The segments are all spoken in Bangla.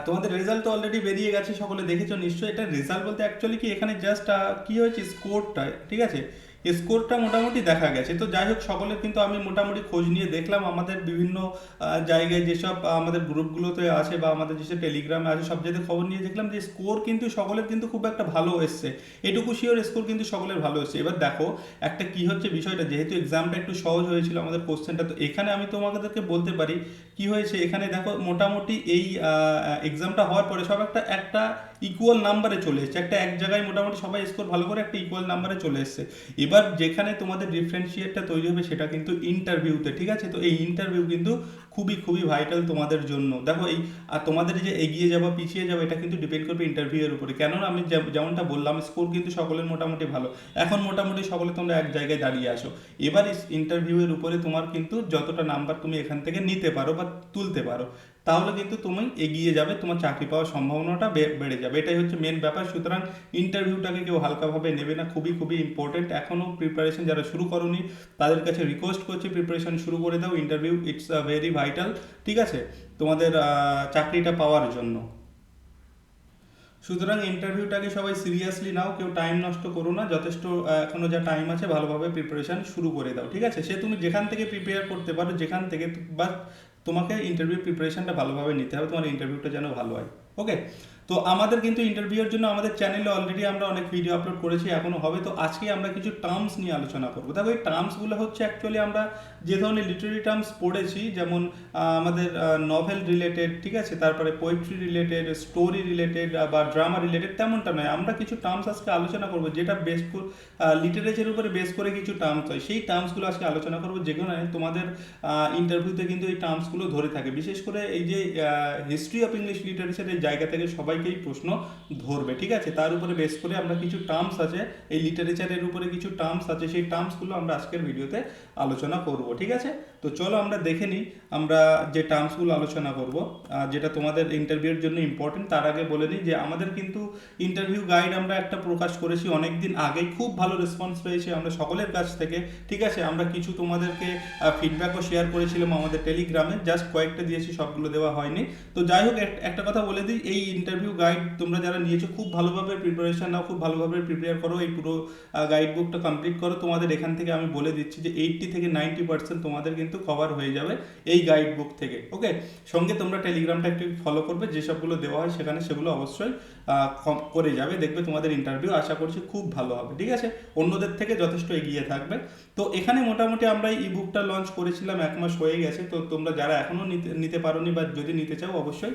তোমাদের রেজাল্ট তো অলরেডি বেরিয়ে গেছে, সকলে দেখেছো নিশ্চয়ই। এটা রেজাল্ট বলতে অ্যাকচুয়ালি কি এখানে জাস্ট কি হয়েছে, স্কোরটা, ঠিক আছে, স্কোরটা মোটামুটি দেখা গেছে। তো যাই হোক, সকলের কিন্তু আমি মোটামুটি খোঁজ নিয়ে দেখলাম আমাদের বিভিন্ন জায়গায় যেসব আমাদের গ্রুপগুলোতে আছে বা আমাদের যেসব টেলিগ্রামে আছে, সব জায়গায় খবর নিয়ে দেখলাম যে স্কোর কিন্তু সকলের কিন্তু খুব একটা ভালো এসছে। এটুকু শিওর, স্কোর কিন্তু সকলের ভালো এসছে। এবার দেখো একটা কি হচ্ছে বিষয়টা, যেহেতু এক্সামটা একটু সহজ হয়েছিল আমাদের কোশ্চেনটা, তো এখানে আমি তোমাদেরকে বলতে পারি কি হয়েছে। এখানে দেখো মোটামুটি এই এক্সামটা হওয়ার পরে সব একটা একটা ইকুয়াল নাম্বারে চলে এসেছে, একটা এক জায়গায় মোটামুটি সবাই স্কোর ভালো করে একটা ইকুয়াল নাম্বারে চলে এসেছে। এবার যেখানে তোমাদের ডিফারেন্সিয়েটটা তৈরি হবে সেটা কিন্তু ইন্টারভিউতে, ঠিক আছে। তো এই ইন্টারভিউ কিন্তু খুবই খুবই ভাইটাল তোমাদের জন্য। দেখো এই আর তোমাদের যে এগিয়ে যাওয়া পিছিয়ে যাওয়া এটা কিন্তু ডিপেন্ড করবে ইন্টারভিউ এর উপরে। কেননা আমি যেমনটা বললাম, স্কোর কিন্তু সকলের মোটামুটি ভালো, এখন মোটামুটি সকলে তোমরা এক জায়গায় দাঁড়িয়ে আসো। এবার ইন্টারভিউ এর উপরে তোমার কিন্তু যতটা নাম্বার তুমি এখান থেকে নিতে পারো বা তুলতে পারো, তাহলে কিন্তু তুমি এগিয়ে যাবে, তোমার চাকরি পাওয়ার সম্ভাবনাটা বেড়ে যাবে। এটাই হচ্ছে মেন ব্যাপার। সুতরাং ইন্টারভিউটাকে কেউ হালকাভাবে নেবে না, খুবই খুবই ইম্পর্টেন্ট। এখনও প্রিপারেশন যারা শুরু করোনি তাদের কাছে রিকোয়েস্ট করছি, প্রিপারেশন শুরু করে দাও। ইন্টারভিউ ইটস ভেরি ভাইটাল, ঠিক আছে, তোমাদের চাকরিটা পাওয়ার জন্য। সুতরাং ইন্টারভিউটাকে সবাই সিরিয়াসলি নাও, কেউ টাইম নষ্ট করো না, যথেষ্ট এখনো যা টাইম আছে ভালোভাবে প্রিপারেশন শুরু করে দাও, ঠিক আছে। সে তুমি যেখান থেকে প্রিপেয়ার করতে পারো, যেখান থেকে, বা তোমাকে ইন্টারভিউ প্রিপারেশনটা ভালোভাবে নিতে হবে, তোমার ইন্টারভিউটা যেন ভালো হয়। ওকে। তো আমাদের কিন্তু ইন্টারভিউর জন্য আমাদের চ্যানেলে অলরেডি আমরা অনেক ভিডিও আপলোড করেছি, এখনো হবে। তো আজকে আমরা কিছু টার্মস নিয়ে আলোচনা করবো। দেখো এই টার্মসগুলো হচ্ছে অ্যাকচুয়ালি আমরা যে ধরনের লিটারেরি টার্মস পড়েছি, যেমন আমাদের নভেল রিলেটেড, ঠিক আছে, তারপরে পোয়েট্রি রিলেটেড, স্টোরি রিলেটেড বা ড্রামা রিলেটেড, তেমনটা নয়। আমরা কিছু টার্মস আজকে আলোচনা করবো যেটা বেস লিটারেচার উপরে বেস করে কিছু টার্মস হয়, সেই টার্মসগুলো আজকে আলোচনা করবো, যেগুলো তোমাদের ইন্টারভিউতে কিন্তু এই টার্মসগুলো ধরে থাকে। বিশেষ করে এই যে হিস্ট্রি অফ ইংলিশ লিটারেচারের জায়গা থেকে সবাইকেই প্রশ্ন ধরবে, ঠিক আছে। তার উপরে বেস করে আমরা কিছু টার্মস আছে, এই লিটারেচারের উপরে কিছু টার্মস আছে, সেই টার্মসগুলো আমরা আজকের ভিডিওতে আলোচনা করব, ঠিক আছে। তো চলো আমরা দেখে নিই আমরা যে টার্মসগুলো আলোচনা করব, যেটা তোমাদের ইন্টারভিউর জন্য ইম্পর্টেন্ট। তার আগে বলে নিই যে আমাদের কিন্তু ইন্টারভিউ গাইড আমরা একটা প্রকাশ করেছি অনেক দিন আগেই, খুব ভালো রেসপন্স পেয়েছি আমরা সকলের কাছ থেকে, ঠিক আছে। আমরা কিছু তোমাদেরকে ফিডব্যাকও শেয়ার করেছিলাম আমাদের টেলিগ্রামে, জাস্ট কয়েকটা দিয়েছি, সবগুলো দেওয়া হয়নি। তো যাই হোক, একটা কথা বলে দিই, এই ইন্টারভিউ গাইড তোমরা যারা নিয়েছো খুব ভালোভাবে প্রিপারেশন নাও, খুব ভালোভাবে প্রিপেয়ার করো, এই পুরো গাইড বুকটা কমপ্লিট করো। তোমাদের এখান থেকে আমি বলে দিচ্ছি যে 80 থেকে 90% তোমাদের কিন্তু কভার হয়ে যাবে এই গাইড বুক থেকে। ওকে। সঙ্গে তোমরা টেলিগ্রামটা একটু ফলো করবে, যেসবগুলো দেওয়া হয় সেখানে সেগুলো অবশ্যই করে যাবে। দেখবে তোমাদের ইন্টারভিউ আশা করছি খুব ভালো হবে, ঠিক আছে, অন্যদের থেকে যথেষ্ট এগিয়ে থাকবে। তো এখানে মোটামুটি আমরা এই বুকটা লঞ্চ করেছিলাম, 1 মাস হয়ে গেছে। তো তোমরা যারা এখনও নিতে পারোনি বা যদি নিতে চাও, অবশ্যই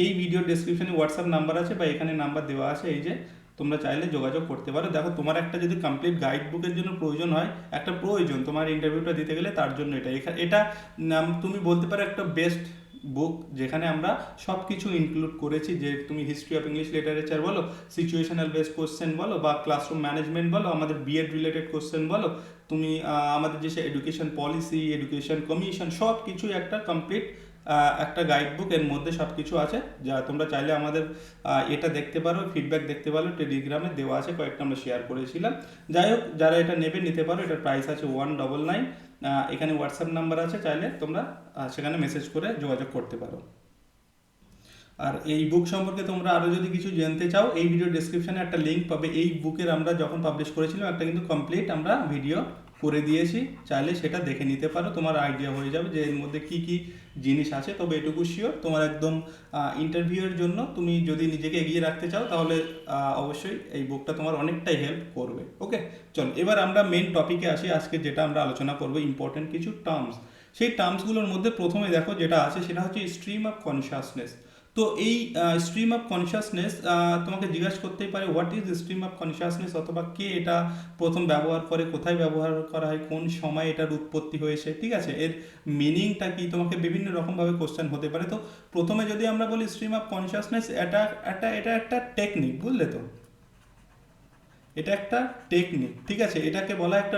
এই ভিডিও ডেসক্রিপশনে হোয়াটসঅ্যাপ নাম্বার আছে বা এখানে নাম্বার দেওয়া আছে, এই যে তোমরা চাইলে যোগাযোগ করতে পারো। দেখো তোমার একটা যদি কমপ্লিট গাইড বুকের জন্য প্রয়োজন হয়, একটা প্রয়োজন তোমার ইন্টারভিউটা দিতে গেলে, তার জন্য এটা এটা তুমি বলতে পারো একটা বেস্ট বুক, যেখানে আমরা সব কিছু ইনক্লুড করেছি। যে তুমি হিস্ট্রি অফ ইংলিশ লিটারেচার বলো, সিচুয়েশনাল বেসড কোশ্চেন বলো, বা ক্লাসরুম ম্যানেজমেন্ট বলো, আমাদের বিএড রিলেটেড কোশ্চেন বলো, তুমি আমাদের যে এডুকেশন পলিসি, এডুকেশন কমিশন, সব কিছুই একটা কমপ্লিট একটা গাইড বুক, এর মধ্যে সব কিছু আছে। যা তোমরা চাইলে আমাদের এটা দেখতে পারো, ফিডব্যাক দেখতে পারো, টেলিগ্রামে দেওয়া আছে, কয়েকটা আমরা শেয়ার করেছিলাম। যাই হোক, যারা এটা নেবে নিতে পারো, এটার প্রাইস আছে 199। এখানে হোয়াটসঅ্যাপ নাম্বার আছে, চাইলে তোমরা সেখানে মেসেজ করে যোগাযোগ করতে পারো। আর এই বুক সম্পর্কে তোমরা আরও যদি কিছু জানতে চাও, এই ভিডিও ডেসক্রিপশনে একটা লিঙ্ক পাবে। এই বুকের আমরা যখন পাবলিশ করেছিলাম একটা কিন্তু কমপ্লিট আমরা ভিডিও করে দিয়েছি, চাইলে সেটা দেখে নিতে পারো, তোমার আইডিয়া হয়ে যাবে যে এর মধ্যে কি কি জিনিস আছে। তবে এটুকু শিওর, তোমার একদম ইন্টারভিউয়ের জন্য তুমি যদি নিজেকে এগিয়ে রাখতে চাও, তাহলে অবশ্যই এই বুকটা তোমার অনেকটাই হেল্প করবে। ওকে। চলো এবার আমরা মেন টপিকে আসি, আজকে যেটা আমরা আলোচনা করবো ইম্পর্টেন্ট কিছু টার্মস। সেই টার্মসগুলোর মধ্যে প্রথমে দেখো যেটা আছে সেটা হচ্ছে স্ট্রিম অফ কনসিয়াসনেস। তো এই স্ট্রিম অফ কনসিয়াসনেস তোমাকে জিজ্ঞাসা করতেই পারে what is stream of consciousness, অথবা কে এটা প্রথম ব্যবহার করে, কোথায় ব্যবহার করা হয়, কোন সময় এটার উৎপত্তি হয়েছে, ঠিক আছে, এর মিনিংটা কি, তোমাকে বিভিন্ন রকমভাবে কোশ্চেন হতে পারে। তো প্রথমে যদি আমরা বলি স্ট্রিম অফ কনসিয়াসনেস, এটা একটা টেকনিক, বুঝলে তো, এটা একটা টেকনিক, ঠিক আছে। এটাকে বলা একটা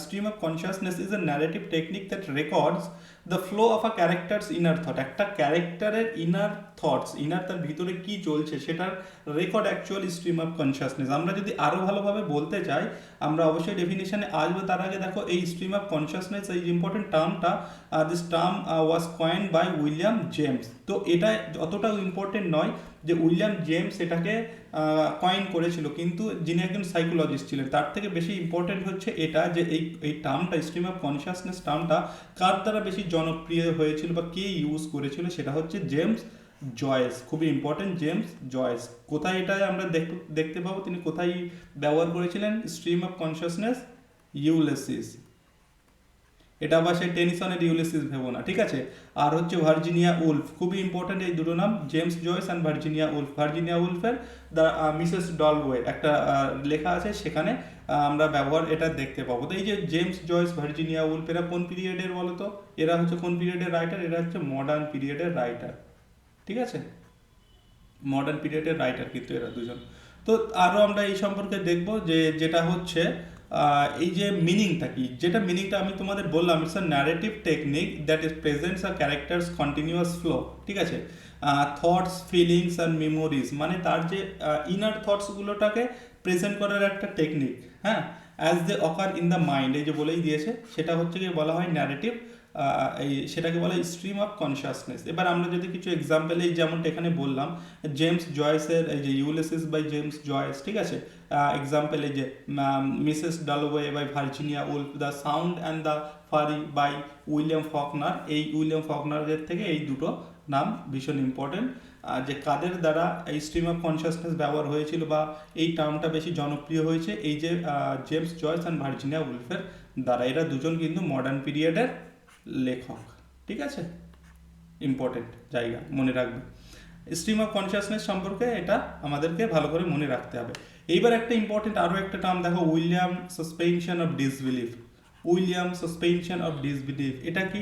stream of consciousness is a narrative technique that records the flow of a characters inner thought, একটা ক্যারেক্টারের ইনার থটস, ইনার তার ভিতরে কি চলছে সেটার record actual stream of consciousness. আমরা যদি আরও ভালোভাবে বলতে চাই, আমরা অবশ্যই ডেফিনেশনে আসবো, তার আগে দেখো এই স্ট্রিম অফ কনসিয়াসনেস এই ইম্পর্টেন্ট টার্মটা, this term was coined by William James. তো এটা অতটাও ইম্পর্টেন্ট নয় যে উইলিয়াম জেমস এটাকে কয়েন করেছিল, কিন্তু যিনি একজন সাইকোলজিস্ট ছিলেন। তার থেকে বেশি ইম্পর্টেন্ট হচ্ছে এটা যে এই টার্মটা, স্ট্রিম অফ কনসিয়াসনেস টার্মটা কার দ্বারা বেশি জনপ্রিয় হয়েছিল বা কে ইউজ করেছিল, সেটা হচ্ছে জেমস জয়েস। খুবই ইম্পর্টেন্ট, জেমস জয়েস। কোথায় এটা আমরা দেখতে পাবো, তিনি কোথায় ব্যবহার করেছিলেন স্ট্রিম অফ কনসিয়াসনেস? ইউলিসিস। এটা আবার সেই টেনিসনের ইউলিসিস ভেবো না, ঠিক আছে। আর হচ্ছে ভার্জিনিয়া উলফ, খুবই ইম্পর্টেন্ট এই দুটো নাম, James Joyce and Virginia Woolf. Virginia উলফের দ্য মিসেস ডলওয়ে একটা লেখা আছে, সেখানে আমরা ব্যবহার এটা দেখতে পাবো। তো এই যে জেমস জয়েস, ভার্জিনিয়া উলফ, এরা কোন পিরিয়ডের বলো তো? এরা হচ্ছে কোন পিরিয়ডের রাইটার? এরা হচ্ছে মডার্ন পিরিয়ডের রাইটার, ঠিক আছে। মডার্ন পিরিয়ডের রাইটার কিন্তু এরা দুজন। তো আরও আমরা এই সম্পর্কে দেখব যে যেটা হচ্ছে এই যে মিনিংটা কি, যেটা মিনিংটা আমি তোমাদের বললাম, it's a narrative technique that is presents a characters continuous flow, ঠিক আছে। থটস, ফিলিংস অ্যান্ড মেমোরিজ, মানে তার যে ইনার থটসগুলোটাকে প্রেজেন্ট করার একটা টেকনিক, হ্যাঁ, as they occur in the mind, এই যে বলেই দিয়েছে, সেটা হচ্ছে কি বলা হয় ন্যারেটিভ, এই সেটাকে বলা হয় স্ট্রিম অফ কনসিয়াসনেস। এবার আমরা যদি কিছু এক্সাম্পল, এই যেমনটা এখানে বললাম জেমস জয়েসের এই যে ইউলিসিস বাই জেমস জয়েস, ঠিক আছে। এক্সাম্পল এই যে Mrs Dalloway by Virginia Woolf, the sound and the fury by William Faulkner. এই উইলিয়াম ফকনারের থেকে এই দুটো নাম ভীষণ ইম্পর্টেন্ট, যে কাদের দ্বারা এই স্ট্রিম অফ কনসিয়াসনেস ব্যবহার হয়েছিল বা এই টার্মটা বেশি জনপ্রিয় হয়েছে, এই যে জেমস জয়েস অ্যান্ড ভার্জিনিয়া উলফের দ্বারা। এরা দুজন কিন্তু মডার্ন পিরিয়ডের লেখক, ঠিক আছে। ইম্পর্টেন্ট জায়গা, মনে রাখবে। স্ট্রিম অফ কনসিয়াসনেস সম্পর্কে এটা আমাদেরকে ভালো করে মনে রাখতে হবে। এইবার একটা ইম্পর্টেন্ট আরও একটা টার্ম দেখো, William suspension of disbelief. William suspension of disbelief, এটা কি?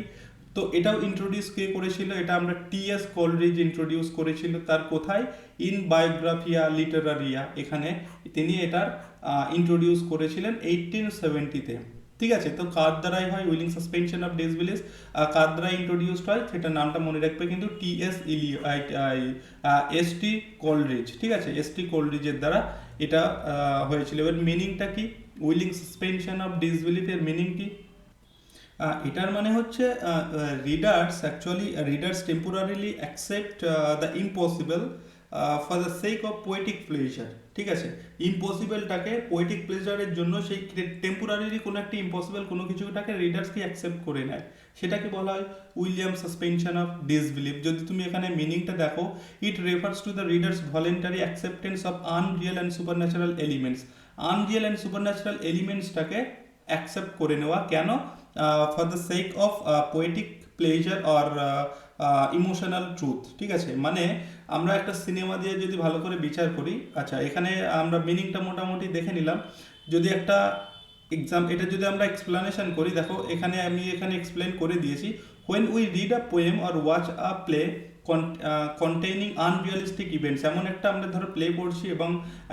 তো এটাও ইন্ট্রোডিউস কে করেছিল? এটা আমরা টি.এস. কোলরিজ ইন্ট্রোডিউস করেছিল। তার কোথায়? ইন বায়োগ্রাফিয়া লিটারারিয়া, এখানে তিনি এটার ইন্ট্রোডিউস করেছিলেন 1870-তে, ঠিক আছে। তো কার দ্বারাই হয় উইলিং সাসপেনশন অফ ডিসবিলিফ? কার দ্বারা ইন্ট্রোডিউসড হয় সেটা নামটা মনে রাখবে কিন্তু, এস.টি. কোলরিজ, ঠিক আছে। এস.টি. কোলরিজের দ্বারা এটা হয়েছিল। এবার মিনিংটা কি? উইলিং সাসপেনশন অফ ডিসবিলিফের মিনিং কি? এটার মানে হচ্ছে readers temporarily accept the impossible for the sake of poetic pleasure, ঠিক আছে। ইম্পসিবলটাকে পোয়েটিক প্লেজারের জন্য সেই টেম্পোরারিলি কোনো একটা ইম্পসিবল কোনো কিছুটাকে রিডার্স কি অ্যাকসেপ্ট করে নেয়, সেটাকে বলা হয় উইলিয়াম সাসপেনশন অফ ডিসবিলিফ। যদি তুমি এখানে মিনিংটা দেখো, it refers to the reader's voluntary acceptance of unreal and supernatural elements. Unreal and supernatural এলিমেন্টসটাকে অ্যাকসেপ্ট করে নেওয়া, কেন? For the sake of poetic pleasure or emotional truth, ঠিক আছে। মানে আমরা একটা সিনেমা দিয়ে যদি ভালো করে বিচার করি, আচ্ছা এখানে আমরা মিনিংটা মোটামুটি দেখে নিলাম। যদি একটা এটা যদি আমরা এক্সপ্লেনেশন করি, দেখো এখানে আমি এক্সপ্লেন করে দিয়েছি। When we read a poem or watch a play containing unrealistic events, এমন একটা আমরা ধরো প্লে পড়ছি এবং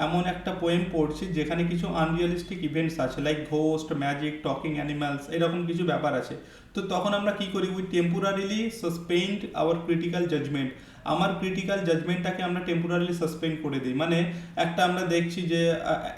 এমন একটা পোয়েম পড়ছি যেখানে কিছু আনরিয়ালিস্টিক ইভেন্টস আছে, like ghost, magic, talking animals, এরকম কিছু ব্যাপার আছে। তো তখন আমরা কি করি? We temporarily suspend our critical judgment. আমার ক্রিটিক্যাল জাজমেন্টটাকে আমরা টেম্পোরারিলি সাসপেন্ড করে দিই। মানে একটা আমরা দেখছি যে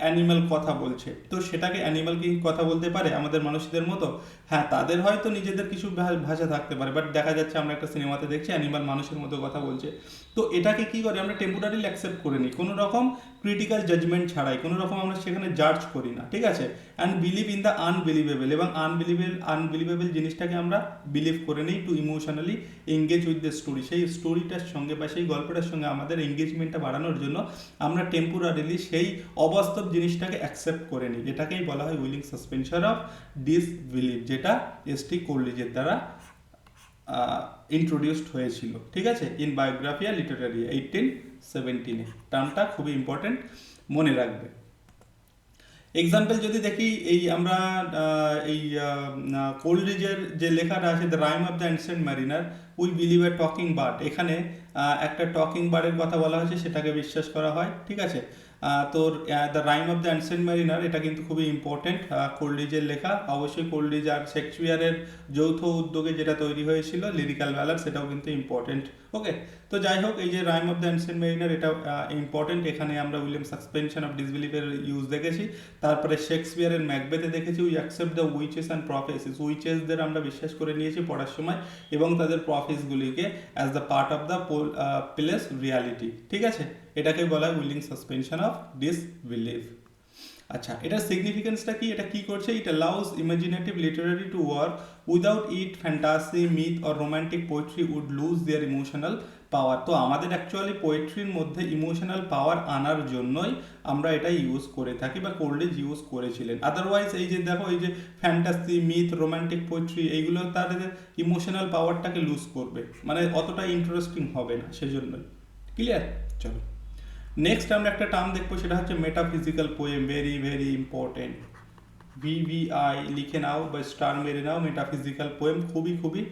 অ্যানিমাল কথা বলছে, তো সেটাকে অ্যানিমাল কি কথা বলতে পারে আমাদের মানুষদের মতো? হ্যাঁ, তাদের হয়তো নিজেদের কিছু ভাষা থাকতে পারে, বাট দেখা যাচ্ছে আমরা একটা সিনেমাতে দেখছি অ্যানিমাল মানুষের মতো কথা বলছে। তো এটাকে কি করে? আমরা টেম্পোরারিলি অ্যাকসেপ্ট করে নিই, কোনো রকম ক্রিটিক্যাল জাজমেন্ট ছাড়াই, কোনো রকম আমরা সেখানে জাজ করি না, ঠিক আছে। And believe in the unbelievable, এবং আনবিলিভেবল জিনিসটাকে আমরা বিলিভ করে নিই, to emotionally engage with the story. সেই স্টোরিটার সঙ্গে বা সেই গল্পটার সঙ্গে আমাদের এঙ্গেজমেন্টটা বাড়ানোর জন্য আমরা টেম্পোরারিলি সেই অবাস্তব জিনিসটাকে অ্যাকসেপ্ট করে নিই। এটাকেই বলা হয় উইলিং সাসপেনশন অফ ডিসবিলিভ, যেটা এস.টি. কোলরিজের দ্বারা ইন্ট্রোডিউসড হয়েছিল, ঠিক আছে, ইন বায়োগ্রাফিয়া লিটারারি 1817-এ। টার্মটা খুবই ইম্পর্টেন্ট, মনে রাখবে। এক্সাম্পল যদি দেখি, এই আমরা এই কোলরিজের যে লেখাটা আছে, The Rime of the Ancient Mariner, we believe a talking bird, এখানে একটা টকিং বার্ডের কথা বলা হয়েছে, সেটাকে বিশ্বাস করা হয়, ঠিক আছে। তোর The Rime of the ancient mariner, এটা কিন্তু খুবই ইম্পর্টেন্ট, কোল্ডরিজের লেখা। অবশ্যই কোল্ডরিজ আর শেক্সপিয়ারের যৌথ উদ্যোগে যেটা তৈরি হয়েছিল লিরিক্যাল ব্যালাড, সেটাও কিন্তু ইম্পর্টেন্ট। ওকে, তো যাই হোক, এই যে rime of the ancient mariner, এটা ইম্পর্টেন্ট। এখানে আমরা উইলিয়াম সাসপেনশন অফ ডিসবিলিফের ইউজ দেখেছি। তারপরে শেক্সপিয়ারের ম্যাকবেথে দেখেছি we accept the witches and prophecies, উইচেসদের আমরা বিশ্বাস করে নিয়েছি পড়ার সময়, এবং তাদের প্রফেসগুলিকে as the part of the play's reality. ঠিক আছে, এটাকে বলা হয় উইলিং সাসপেনশন অফ ডিসবিলিফ। আচ্ছা, এটার সিগনিফিকেন্সটা কি, এটা কি করছে? It allows imaginative literary to work, without it fantasy, myth or romantic poetry would lose their emotional power. তো আমাদের অ্যাকচুয়ালি পোয়েট্রির মধ্যে ইমোশনাল পাওয়ার আনার জন্যই আমরা এটা ইউজ করে থাকি, বা কোল্ডরিজ ইউজ করেছিলেন। আদারওয়াইজ এই যে দেখো, এই যে ফ্যান্টাসি, মিথ, রোম্যান্টিক পোয়েট্রি, এইগুলো তাদের ইমোশনাল পাওয়ারটাকে লুজ করবে, মানে অতটা ইন্টারেস্টিং হবে না, সেজন্যই। ক্লিয়ার? চলো, নেক্সট আমরা একটা টার্ম দেখবো, সেটা হচ্ছে metaphysical poem. Very very important, VVI লিখে নাও বা স্টার মেরে নাও। মেটাফিজিক্যাল পোয়েম খুবই খুবই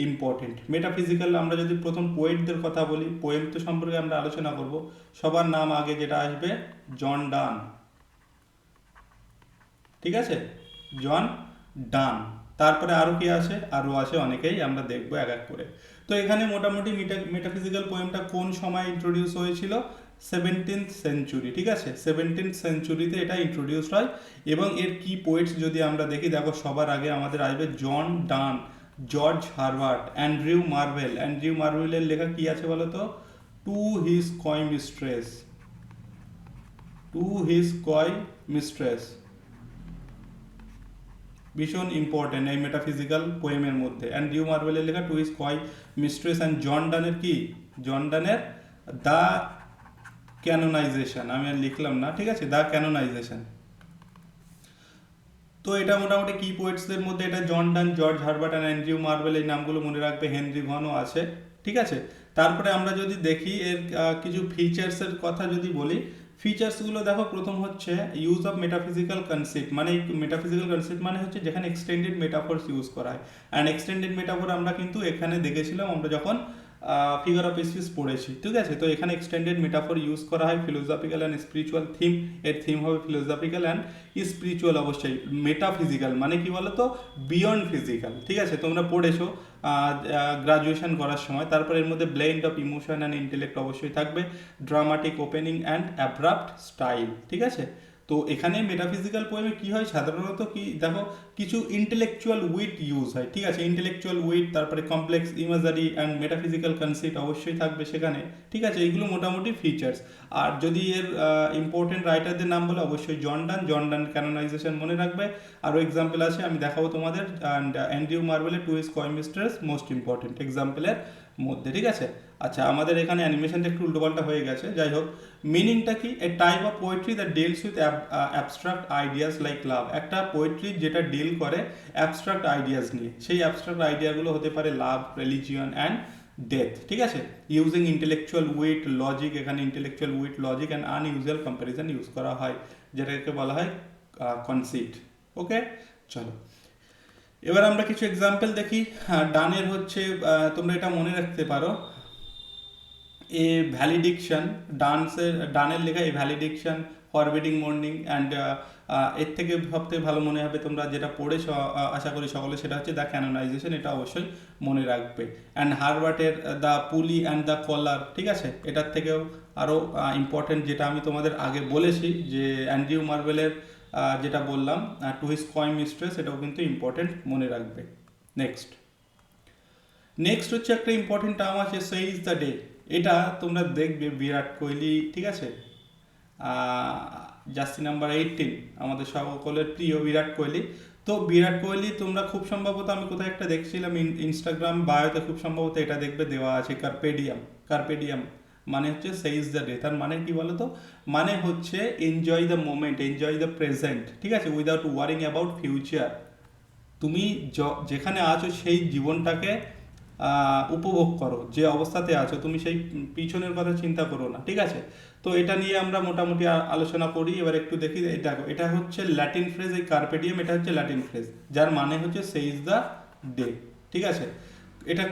ইম্পর্টেন্ট। মেটাফিজিক্যাল, আমরা যদি প্রথম পোয়েটদের কথা বলি, পোয়েম তো সম্পর্কে আমরা আলোচনা করব। সবার নাম আগে যেটা আসবে, জন ডান। ঠিক আছে, জন ডান। তারপরে আরও কি আছে? আরও আছে অনেকেই, আমরা দেখবো এক এক করে। তো এখানে মোটামুটি মেটাফিজিক্যাল পোয়েমটা কোন সময় ইন্ট্রোডিউস হয়েছিল? 17th century. ঠিক আছে, 17th সেঞ্চুরিতে এটা ইন্ট্রোডিউসড হয়। এবং এর কি পোয়েটস যদি আমরা দেখি, দেখো সবার আগে আমাদের আসবে John Donne, George Herbert, Andrew Marvell. Andrew মার্ভেলের লেখা কি আছে বলো তো? To his coy mistress, to his coy mistress, ভীষণ ইম্পর্টেন্ট এই মেটাফিজিক্যাল পোয়েমের মধ্যে। অ্যান্ড্রিউ মার্ভেলের লেখা to his coy mistress. And John ডানের কি? জন ডানের দ্য ক্যানোনাইজেশন। আমি আর লিখলাম না, ঠিক আছে, দ্য ক্যানোনাইজেশন। তো এটা মোটামুটি কি পোয়েটসদের মধ্যে, এটা John Donne, George Herbert and Andrew Marvell, এই নামগুলো মনে রাখবে। হেনরি ভনও আছে। ঠিক আছে, তারপরে আমরা যদি দেখি এর কিছু ফিচার্সের কথা যদি বলি, ফিচার্সগুলো দেখো, প্রথম হচ্ছে ইউজ অফ মেটাফিজিক্যাল কনসেপ্ট। মানে মেটাফিজিক্যাল কনসেপ্ট মানে হচ্ছে যেখানে এক্সটেন্ডেড মেটাফোর্স ইউজ করা হয়। অ্যান্ড এক্সটেন্ডেড মেটাফোর আমরা কিন্তু এখানে দেখেছিলাম, আমরা যখন ফিগার অফ স্পিচ পড়েছি। ঠিক আছে, তো এখানে এক্সটেন্ডেড মেটাফোর ইউজ করা হয়। ফিলোসফিক্যাল অ্যান্ড স্পিরিচুয়াল থিম, এর থিম হবে ফিলোসফিক্যাল অ্যান্ড স্পিরিচুয়াল। অবশ্যই মেটাফিজিক্যাল মানে কি বলো তো? Beyond physical. ঠিক আছে, তোমরা পড়েছো গ্রাজুয়েশন করার সময়। তারপরে এর মধ্যে blend of emotion and intellect অবশ্যই থাকবে। Dramatic opening and abrupt style. ঠিক আছে, তো এখানে মেটাফিজিক্যাল পোয়েমে কি হয় সাধারণত, কি দেখো, কিছু ইন্টেলেকচুয়াল উইট ইউজ হয়। ঠিক আছে, ইন্টেলেকচুয়াল উইট, তারপরে কমপ্লেক্স ইমাজারি অ্যান্ড মেটাফিজিক্যাল কনসেপ্ট অবশ্যই থাকবে সেখানে। ঠিক আছে, এইগুলো মোটামুটি ফিচার্স। আর যদি এর ইম্পর্টেন্ট রাইটারদের নাম বলে, অবশ্যই জন ডান, জন ডান ক্যানোনাইজেশন মনে রাখবে। আরও এক্সাম্পল আছে, আমি দেখাবো তোমাদের। অ্যান্ড অ্যান্ড্রিউ মার্ভেলের to his coy mistress most important এক্সাম্পলের মধ্যে। ঠিক আছে, আচ্ছা, আমাদের এখানে অ্যানিমেশনটা একটু উল্টোপাল্টা হয়ে গেছে। যাই হোক, মিনিংটা কি? A type of poetry that deals with abstract ideas like love. একটা পোয়েট্রি যেটা ডিল করে অ্যাবস্ট্রাক্ট আইডিয়াস নিয়ে। সেই অ্যাবস্ট্রাক্ট আইডিয়াগুলো হতে পারে লাভ, রিলিজিয়ন অ্যান্ড ডেথ। ঠিক আছে, ইউজিং ইন্টেলেকচুয়াল উইট, লজিক, এখানে intellectual wit, logic and unusual comparison use করা হয়, যেটাকে বলা হয় কনসিট। ওকে, চলো এবার আমরা কিছু এক্সাম্পল দেখি। ডানের হচ্ছে, তোমরা এটা মনে রাখতে পারো, এ ভ্যালিডিকশন। ডানের লেখা এ ভ্যালিডিকশন, ফরবিডিং মর্নিং অ্যান্ড এর থেকে সবথেকে ভালো মনে হবে, তোমরা যেটা পড়েছো আশা করি সকলে, সেটা হচ্ছে দ্য ক্যানোনাইজেশন। এটা অবশ্যই মনে রাখবে। অ্যান্ড হারবার্টের দ্য পুলি অ্যান্ড দ্য কলার। ঠিক আছে, এটার থেকেও আরও ইম্পর্টেন্ট, যেটা আমি তোমাদের আগে বলেছি, যে অ্যান্ড্রিউ মার্ভেলের যেটা বললাম টু হিজ কয় মিস্ট্রেস, এটাও কিন্তু ইম্পর্টেন্ট, মনে রাখবে। নেক্সট হচ্ছে একটা ইম্পর্টেন্ট টার্ম আছে, সেইজ দ্য ডে। এটা তোমরা দেখবে বিরাট কোহলি। ঠিক আছে, জার্সি নাম্বার 18, আমাদের সকলের প্রিয় বিরাট কোহলি। তো বিরাট কোহলি তোমরা খুব সম্ভবত, আমি কোথায় একটা দেখছিলাম ইনস্টাগ্রাম বায়োতে, খুব সম্ভবত এটা দেখবে দেওয়া আছে, কার্পেডিয়াম মানে হচ্ছে সেইজ দ্য ডে। তার মানে কি বলো তো? মানে হচ্ছে enjoy the moment, enjoy the present. ঠিক আছে, উইদাউট ওয়ারিং অ্যাবাউট ফিউচার। তুমি যেখানে আছো সেই জীবনটাকে উপভোগ করো, যে অবস্থাতে আছো তুমি সেই পিছনের কথা চিন্তা করো না। ঠিক আছে, তো এটা নিয়ে আমরা মোটামুটি আলোচনা করি। এবার একটু দেখি, এটা হচ্ছে ল্যাটিন ফ্রেজ, এই কার্পেডিয়াম এটা হচ্ছে ল্যাটিন ফ্রেজ, যার মানে হচ্ছে সেইজ দ্য ডে। ঠিক আছে, এটা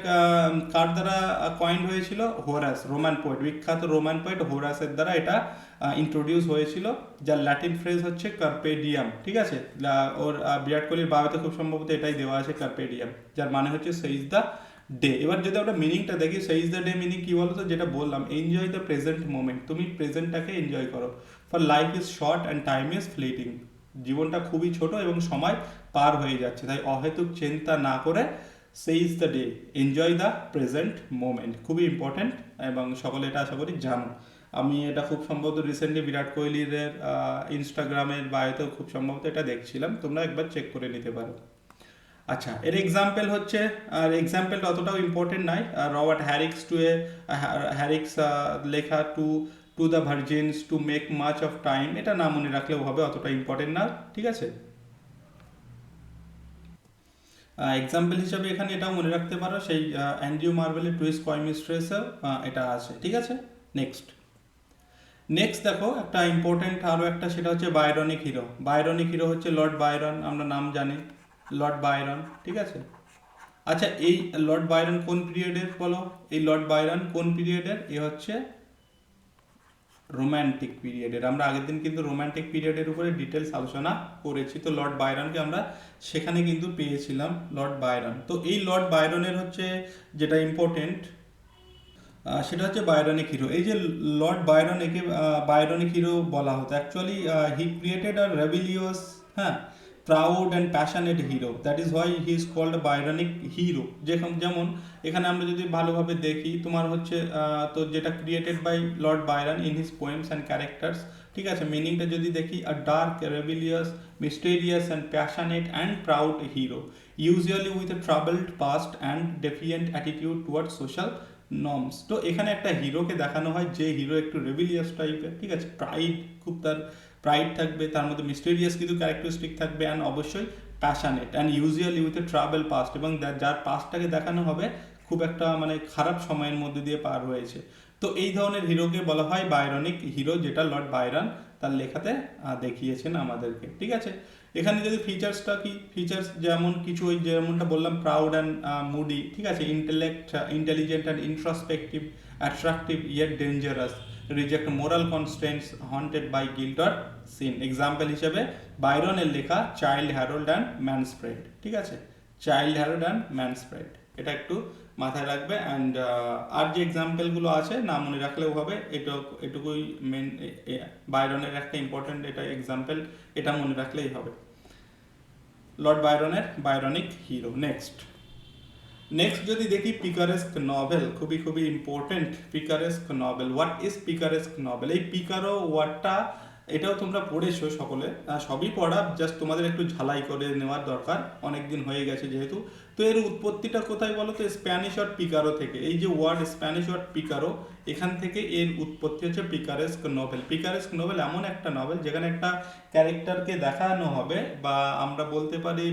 কার দ্বারা কয়েন্ড হয়েছিল? হোরাস, রোমান পোয়েট, বিখ্যাত রোমান পোয়েট হোরাসের দ্বারা এটা ইন্ট্রোডিউস হয়েছিল, যার ল্যাটিন ফ্রেজ হচ্ছে কার্পে ডিয়াম। ঠিক আছে, ওর বিরাট কোহলির বায়োতে খুব সম্ভবত এটাই দেওয়া আছে, কার্পে ডিয়াম, যার মানে হচ্ছে সেইজ দ্য ডে। এবার যদি আমরা মিনিংটা দেখি, সেইজ দ্য ডে মিনিং কি বলতো, যেটা বললাম, এনজয় দ্য প্রেজেন্ট মোমেন্ট, তুমি প্রেজেন্টটাকে এনজয় করো। For life is short and time is fleeting, জীবনটা খুবই ছোট এবং সময় পার হয়ে যাচ্ছে, তাই অহেতুক চিন্তা না করে সেইজ the day, enjoy the present moment, খুবই ইম্পর্ট্যান্ট এবং সকলে এটা আশা করি জানো। আমি এটা খুব সম্ভবত রিসেন্টলি বিরাট কোহলির ইনস্টাগ্রামের বায়োতেও খুব সম্ভবত এটা দেখছিলাম, তোমরা একবার চেক করে নিতে পারো। আচ্ছা, এর এক্সাম্পল হচ্ছে, আর এক্সাম্পলটা অতটাও ইম্পর্টেন্ট নয়, রবার্ট হ্যারিক্স টু এ হ্যারিক্স লেখা to to the virgins to make much of time, এটা না মনে রাখলেও হবে, অতটা ইম্পর্টেন্ট না। ঠিক আছে, এক্সাম্পল হিসাবে এখানে এটাও মনে রাখতে পারো, সেই অ্যান্ড্রিউ মার্ভেলের টুইস কয় মিস্ট্রেসে এটা আছে। ঠিক আছে, নেক্সট নেক্সট দেখো একটা ইম্পর্টেন্ট আরও একটা, সেটা হচ্ছে বায়রনিক হিরো। বায়রনিক হিরো হচ্ছে লর্ড বায়রন, আমরা নাম জানি লর্ড বায়রন। ঠিক আছে, আচ্ছা এই লর্ড বায়রন কোন পিরিয়ডের বলো? এই লর্ড বায়রন কোন পিরিয়ডের? এ হচ্ছে রোম্যান্টিক পিরিয়ডের। আমরা আগের দিন কিন্তু রোম্যান্টিক পিরিয়ডের উপরে ডিটেলস আলোচনা করেছি, তো লর্ড বায়রনকে আমরা সেখানে কিন্তু পেয়েছিলাম, লর্ড বায়রন। তো এই লর্ড বায়রনের হচ্ছে যেটা ইম্পর্টেন্ট, সেটা হচ্ছে বায়রনিক হিরো। এই যে লর্ড বায়রন, একে বায়রনিক হিরো বলা হতো। Actually he created a rebellious, হ্যাঁ, proud and passionate hero, that is why he is called Byronic hero. যেমন এখানে আমরা যদি ভালোভাবে দেখি, তোমার হচ্ছে তো যেটা created by Lord Byron in his poems and characters. ঠিক আছে, মিনিংটা যদি দেখি, a dark, rebellious, mysterious and passionate and proud hero, usually with a troubled past and defiant attitude toward social norms. তো এখানে একটা হিরোকে দেখানো হয়, যে হিরো একটু রেবিলিয়াস টাইপের, ঠিক আছে, প্রাইড, খুব তার প্রাইড থাকবে, তার মধ্যে মিস্টেরিয়াস কিছু ক্যারেক্টারিস্টিক থাকবে, অ্যান্ড অবশ্যই passionate and usually with a travel past, এবং যার পাস্টটাকে দেখানো হবে খুব একটা মানে খারাপ সময়ের মধ্যে দিয়ে পার হয়েছে। তো এই ধরনের হিরোকে বলা হয় বায়রনিক হিরো, যেটা লর্ড বায়রন তার লেখাতে দেখিয়েছেন আমাদেরকে। ঠিক আছে, এখানে যদি ফিচার্সটা কি, ফিচার্স যেমন কিছু ওই যেমনটা বললাম, প্রাউড অ্যান্ড মুডি, ঠিক আছে, intelligent and introspective, attractive yet dangerous, reject moral constraints, haunted by guilt or sin. Example হিসেবে বায়রনের লেখা চাইল্ড হ্যারোল্ড অ্যান্ড ম্যানস্প্রেড। ঠিক আছে, চাইল্ড হ্যারোল্ড অ্যান্ড ম্যানস্প্রেড, এটা একটু মাথায় রাখবে। অ্যান্ড আর যে এক্সাম্পলগুলো আছে না মনে রাখলেও হবে, এটুকুই মেন, বায়রনের একটা ইম্পর্টেন্ট এটা এক্সাম্পল, এটা মনে রাখলেই হবে, লর্ড বায়রনের বায়রনিক হিরো। নেক্সট যদি দেখি পিকারেস্ক নভেল, খুবই খুবই important, picaresque novel. What is picaresque novel? এই পিকারো ওয়ার্ডটা, এটাও তোমরা পড়েছো সকলে, সবই পড়া, জাস্ট তোমাদের একটু ঝালাই করে নেওয়ার দরকার, অনেক দিন হয়ে গেছে যেহেতু। তো এর উৎপত্তিটা কোথায় বলো তো? স্প্যানিশ ওয়ার্ড পিকারো থেকে। এই যে ওয়ার্ড স্প্যানিশ ওয়ার্ড পিকারো, এখান থেকে এর উৎপত্তি হচ্ছে পিকারেস্ক নভেল। পিকারেস্ক নভেল এমন একটা নভেল যেখানে একটা ক্যারেক্টারকে দেখানো হবে, বা আমরা বলতে পারি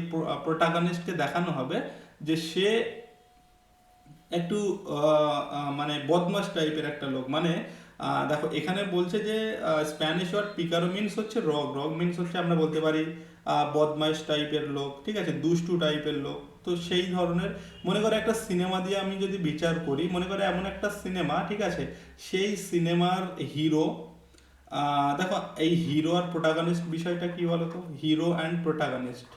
প্রোটাগনিস্টকে দেখানো হবে যে সে একটু মানে বদমাস টাইপের একটা লোক। মানে দেখো এখানে বলছে যে স্প্যানিশ ওয়ার্ড পিকারো মিনস হচ্ছে রগ মিনস হচ্ছে আমরা বলতে পারি বদমাইশ টাইপের লোক, ঠিক আছে, দুষ্টু টাইপের লোক। তো সেই ধরনের, মনে করে একটা সিনেমা দিয়ে আমি যদি বিচার করি, মনে করে এমন একটা সিনেমা, ঠিক আছে, সেই সিনেমার হিরো, দেখো এই হিরো আর প্রোটাগনিস্ট বিষয়টা কি বলতো? Hero and protagonist,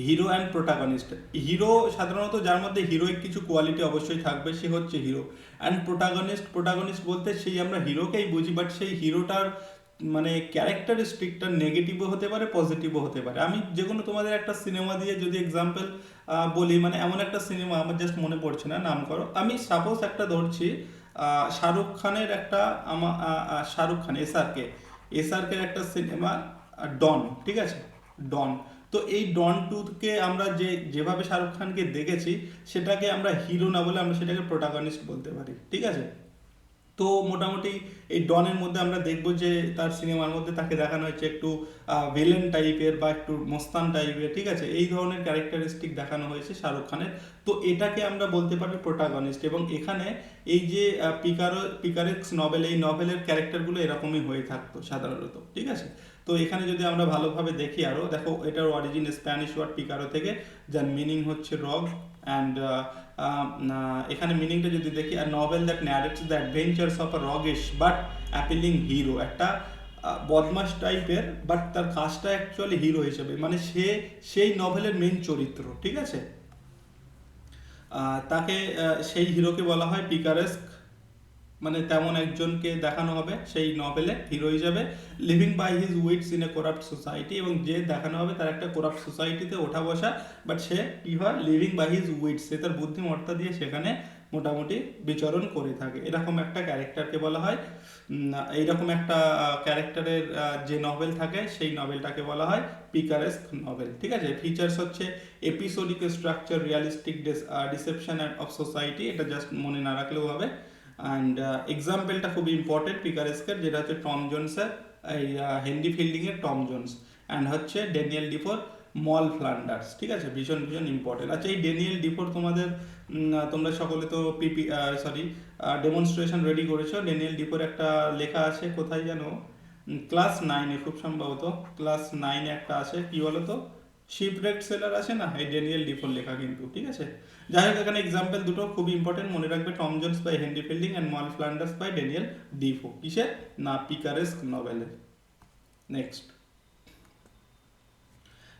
hero and protagonist. Hero সাধারণত যার মধ্যে হিরোইক কিছু কোয়ালিটি অবশ্যই থাকবে, সে হচ্ছে হিরো। অ্যান্ড প্রোটাগনিস্ট বলতে সেই আমরা হিরোকেই বুঝি, বাট সেই হিরোটার মানে ক্যারেক্টারিস্টিকটা নেগেটিভও হতে পারে, পজিটিভও হতে পারে। আমি যে কোনো তোমাদের একটা সিনেমা দিয়ে যদি এক্সাম্পল বলি, মানে এমন একটা সিনেমা আমার জাস্ট মনে পড়ছে না, নাম করো, আমি সাপোজ একটা ধরছি, শাহরুখ খানের একটা, শাহরুখ খান এসআরকে একটা সিনেমা, ডন, ঠিক আছে, ডন। তো এই ডন টুকে আমরা যেভাবে শাহরুখ খানকে দেখেছি, সেটাকে আমরা হিরো না বলে আমরা সেটাকে প্রোটাগনিস্ট বলতে পারি। ঠিক আছে, তো মোটামুটি এই ডনের মধ্যে আমরা দেখবো যে তার সিনেমার মধ্যে তাকে দেখানো হয়েছে একটু ভিলেন টাইপের বা একটু মস্তান টাইপের, ঠিক আছে, এই ধরনের ক্যারেক্টারিস্টিক দেখানো হয়েছে শাহরুখ খানের। তো এটাকে আমরা বলতে পারি প্রোটাগনিস্ট। এবং এখানে এই যে পিকারেক্স নভেল, এই নভেলের ক্যারেক্টারগুলো এরকমই হয়ে থাকতো সাধারণত। ঠিক আছে, তো এখানে যদি আমরা ভালোভাবে দেখি আরো, দেখো এটার অরিজিন স্প্যানিশ ওয়ার্ড পিকারো থেকে, যার মিনিং হচ্ছে রগ। অ্যান্ড এখানে মিনিংটা যদি দেখি, a novel that narrates the adventures of a roguish but appealing hero, একটা বদমাস টাইপের বাট তার কাজটা অ্যাকচুয়ালি হিরো হিসেবে, মানে সে সেই নভেলের মেন চরিত্র, ঠিক আছে। তাকে সেই হিরোকে বলা হয় পিকারেস্ক, মানে তেমন একজনকে দেখানো হবে সেই নভেলে হিরো হিসাবে, living by his wits in a corrupt society, এবং যে দেখানো হবে তার একটা করাপ্ট সোসাইটিতে ওঠা বসা, বাট সে কি হয়, লিভিং বাই হিজ উইটস, সে তার বুদ্ধিমত্তা দিয়ে সেখানে মোটামুটি বিচরণ করে থাকে, এরকম একটা ক্যারেক্টারকে বলা হয়। এইরকম একটা ক্যারেক্টারের যে নভেল থাকে সেই নভেলটাকে বলা হয় পিকারেস্ক নভেল, ঠিক আছে। ফিচার্স হচ্ছে episodic structure, realistic deception of society, এটা জাস্ট মনে না রাখলেও হবে। অ্যান্ড এক্সাম্পলটা খুবই ইম্পর্টেন্ট পিকারেস্কের, যেটা হচ্ছে টম জোনসের, এই হেনরি ফিল্ডিংয়ের টম জোনস, অ্যান্ড হচ্ছে ড্যানিয়েল ডিফোর মল ফ্লান্ডার্স, ঠিক আছে, ভীষণ ভীষণ ইম্পর্টেন্ট। আচ্ছা, এই ড্যানিয়েল ডিফোর তোমাদের তোমরা সকলে তো ডেমনস্ট্রেশন রেডি করেছো। ড্যানিয়েল ডিফোর একটা লেখা আছে, কোথায় জানো, ক্লাস 9-এ খুব সম্ভবত, ক্লাস 9-এ একটা আছে, কি বলো তো, শিপরেক্ট সেলার আছে না, এই ড্যানিয়েল ডিফোর লেখা কিন্তু, ঠিক আছে। যাই হোক, এখানে এক্সাম্পল দুটো খুবই ইম্পর্টেন্ট মনে রাখবে, Tom Jones by Henry Fielding and Moll Flanders by Daniel Defoe, কিসের না, পিকারেস্ক নভেলের। নেক্সট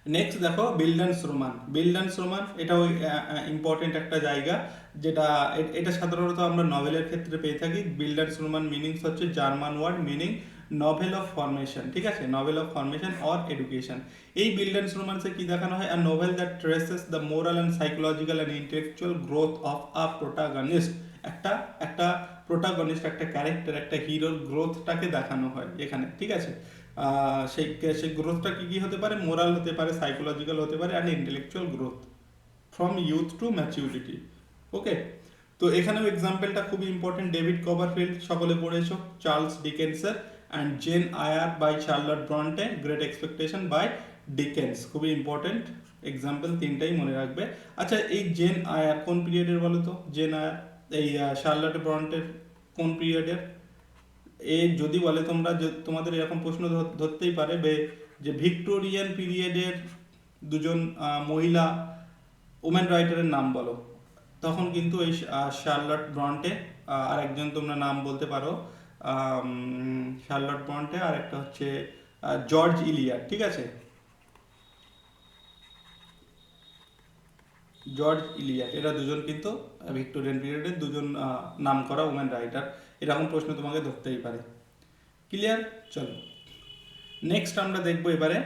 নেক্সট দেখো বিল্ডান্স রোমান। বিল্ডান্স রোমান এটাও ইম্পর্টেন্ট একটা জায়গা, যেটা এটা সাধারণত আমরা নভেলের ক্ষেত্রে পেয়ে থাকি। বিল্ডান্স রোমান মিনিংস হচ্ছে German word meaning novel of formation, ঠিক আছে, novel of formation or education. এই বিল্ডান্স রোমান্সে কি দেখানো হয়, a novel that traces the moral and psychological and intellectual growth of a protagonist. একটা একটা প্রোটাগনিস্ট, একটা ক্যারেক্টার, একটা হিরোর গ্রোথটাকে দেখানো হয় এখানে, ঠিক আছে। সেই সেই গ্রোথটা কী কী হতে পারে, মোরাল হতে পারে, সাইকোলজিক্যাল হতে পারে, and intellectual growth from youth to maturity. Okay, তো এখানেও এক্সাম্পলটা খুবই ইম্পর্টেন্ট, ডেভিড কভারফিল্ড সকলে পড়েছো, চার্লস ডিকেন্সের, and Jane Eyre by Charlotte Bronte, great expectation by Dickens, খুবই ইম্পর্টেন্ট এক্সাম্পল, তিনটাই মনে রাখবে। আচ্ছা, এই জেন আয়ার কোন পিরিয়ডের বলো তো, জেন আয়ার এই চার্লট ব্রন্টের কোন পিরিয়ডের? এ যদি বলে তোমরা, তোমাদের এরকম প্রশ্ন ধরতেই পারে যে ভিক্টোরিয়ান পিরিয়ডের দুজন মহিলা ওমেন রাইটারের নাম বলো, তখন কিন্তু এই শার্লট ব্রন্টে, আর একজন তোমরা নাম বলতে পারো, শার্লট ব্রন্টে, আর একটা হচ্ছে জর্জ ইলিয়াট, ঠিক আছে, জর্জ ইলিয়াট, এরা দুজন কিন্তু ভিক্টোরিয়ান পিরিয়ডের দুজন নাম করা ওমেন রাইটার, এরকম প্রশ্ন তোমাকে ধরতেই পারে। ক্লিয়ার? চলো নেক্সট আমরা দেখবো এবারে,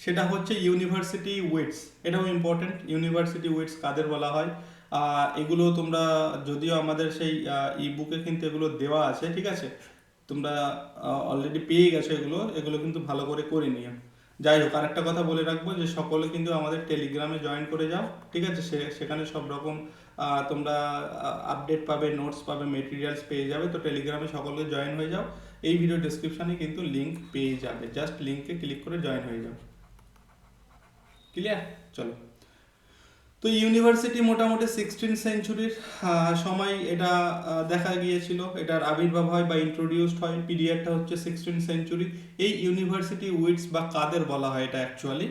সেটা হচ্ছে ইউনিভার্সিটি উইটস। এটাও ইম্পর্টেন্ট, ইউনিভার্সিটি উইটস কাদের বলা হয়। এগুলো তোমরা যদিও আমাদের সেই ই বুকে কিন্তু এগুলো দেওয়া আছে, ঠিক আছে, তোমরা অলরেডি পেয়ে গেছো এগুলো, এগুলো কিন্তু ভালো করে করে নিও। যাই হোক, আরেকটা কথা বলে রাখবো যে সকলে কিন্তু আমাদের টেলিগ্রামে জয়েন করে যাও, ঠিক আছে, সেখানে সব রকম তোমরা আপডেট পাবে, নোটস পাবে, মেটেরিয়ালস পেয়ে যাবে। তো টেলিগ্রামে সকলে জয়েন হয়ে যাও, এই ভিডিও ডেসক্রিপশনে কিন্তু লিঙ্ক পেয়ে যাবে, জাস্ট লিঙ্কে ক্লিক করে জয়েন হয়ে যাও। ক্লিয়ার? চলো, তো ইউনিভার্সিটি মোটামুটি 16th সেঞ্চুরির সময় এটা দেখা গিয়েছিল, এটার আবির্ভাব হয় বা ইন্ট্রোডিউসড হয়, পিরিয়ডটা হচ্ছে 16th সেঞ্চুরি। এই ইউনিভার্সিটি উইটস বা কাদের বলা হয় এটা অ্যাকচুয়ালি,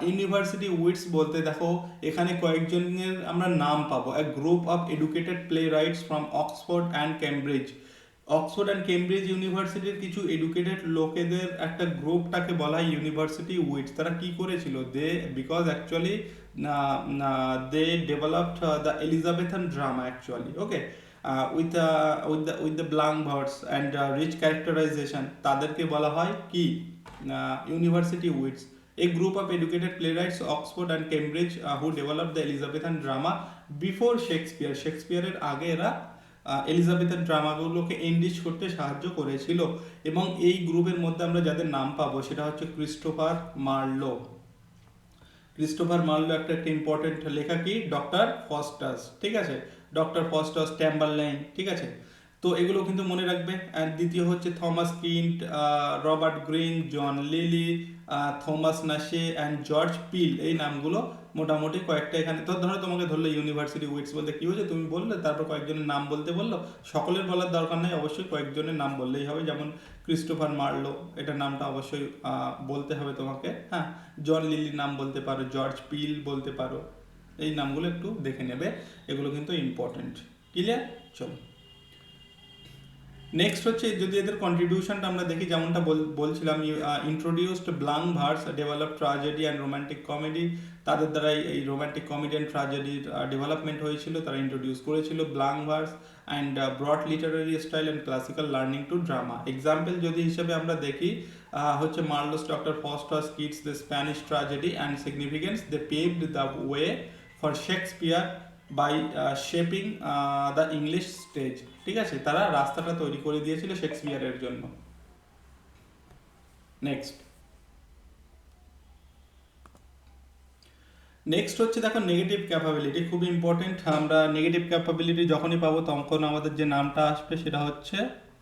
ইউনিভার্সিটি উইটস বলতে দেখো এখানে কয়েকজনের আমরা নাম পাবো, a group of educated playwrights from Oxford and Cambridge. Oxford and Cambridge ইউনিভার্সিটির কিছু এডুকেটেড লোকেদের একটা গ্রুপটাকে বলা হয় ইউনিভার্সিটি উইটস। তারা কি করেছিল, because actually they developed the Elizabethan drama actually, okay, with the blank words and rich characterization, তাদেরকে বলা হয় কি, university wits. A group of educated playwrights Oxford and Cambridge who developed the Elizabethan drama before Shakespeare. শেক্সপিয়ারের আগে এরা এলিজাবেথের ড্রামাগুলোকে এনরিচ করতে সাহায্য করেছিল, এবং এই গ্রুপের মধ্যে আমরা যাদের নাম পাবো সেটা হচ্ছে ক্রিস্টোফার মার্লো। ক্রিস্টোফার মার্লো একটা ইম্পর্টেন্ট লেখা কি, ডক্টর ফস্টাস, ঠিক আছে, ডক্টর ফস্টাস, ট্যাম্বারলাইন, ঠিক আছে। তো এগুলো কিন্তু মনে রাখবে। অ্যান্ড দ্বিতীয় হচ্ছে Thomas Kyd, Robert Greene, John Lyly, Thomas Nashe and George Peele, এই নামগুলো মোটামুটি কয়েকটা এখানে তো ধরো তোমাকে ধরলো ইউনিভার্সিটি উইটস বলতে কি হয়েছে তুমি বললে, তারপর কয়েকজনের নাম বলতে বললো, সকলের বলার দরকার নেই, অবশ্যই কয়েকজনের নাম বললেই হবে। যেমন ক্রিস্টোফার মার্লো, এটার নামটা অবশ্যই বলতে হবে তোমাকে, হ্যাঁ। জন লিলির নাম বলতে পারো, জর্জ পিল বলতে পারো, এই নামগুলো একটু দেখে নেবে, এগুলো কিন্তু ইম্পর্টেন্ট। ক্লিয়ার? চলো নেক্সট হচ্ছে যদি এদের কন্ট্রিবিউশনটা আমরা দেখি, যেমনটা বলছিলাম, introduced blank verse, develop tragedy and romantic comedy, তাদের দ্বারাই এই রোমান্টিক কমেডি অ্যান্ড ট্র্যাজেডির ডেভেলপমেন্ট হয়েছিল, তারা ইন্ট্রোডিউস করেছিল blank verse and broad literary style and classical learning to drama. Example যদি হিসেবে আমরা দেখি হচ্ছে Marlowe's Doctor Faustus Kyd's The Spanish Tragedy and significance, they paved the way for Shakespeare by shaping the English stage. ঠিক আছে, তারা রাস্তাটা তৈরি করে দিয়েছিল শেক্সপিয়ারের জন্য। নেক্সট হচ্ছে দেখো নেগেটিভ ক্যাপাবিলিটি, খুব ইম্পর্টেন্ট। আমরা নেগেটিভ ক্যাপাবিলিটি যখনই পাবো তখন আমাদের যে নামটা আসবে সেটা হচ্ছে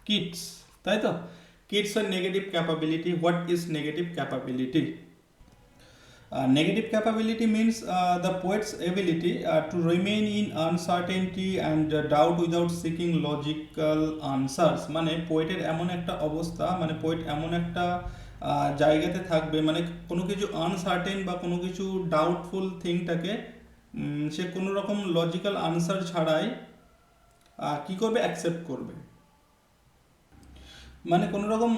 কিডস, তাই তো? কিডস আর negative capability. What is negative capability? Negative capability means the poet's ability to remain in uncertainty and doubt without seeking logical answers। মানে পোয়েটের এমন একটা অবস্থা, মানে পোয়েট এমন একটা জায়গাতে থাকবে, মানে কোনো কিছু আনসার্টেন বা কোনো কিছু ডাউটফুল থিংটাকে সে কোনো রকম লজিক্যাল আনসার ছাড়াই কি করবে, অ্যাকসেপ্ট করবে। মানে কোনো রকম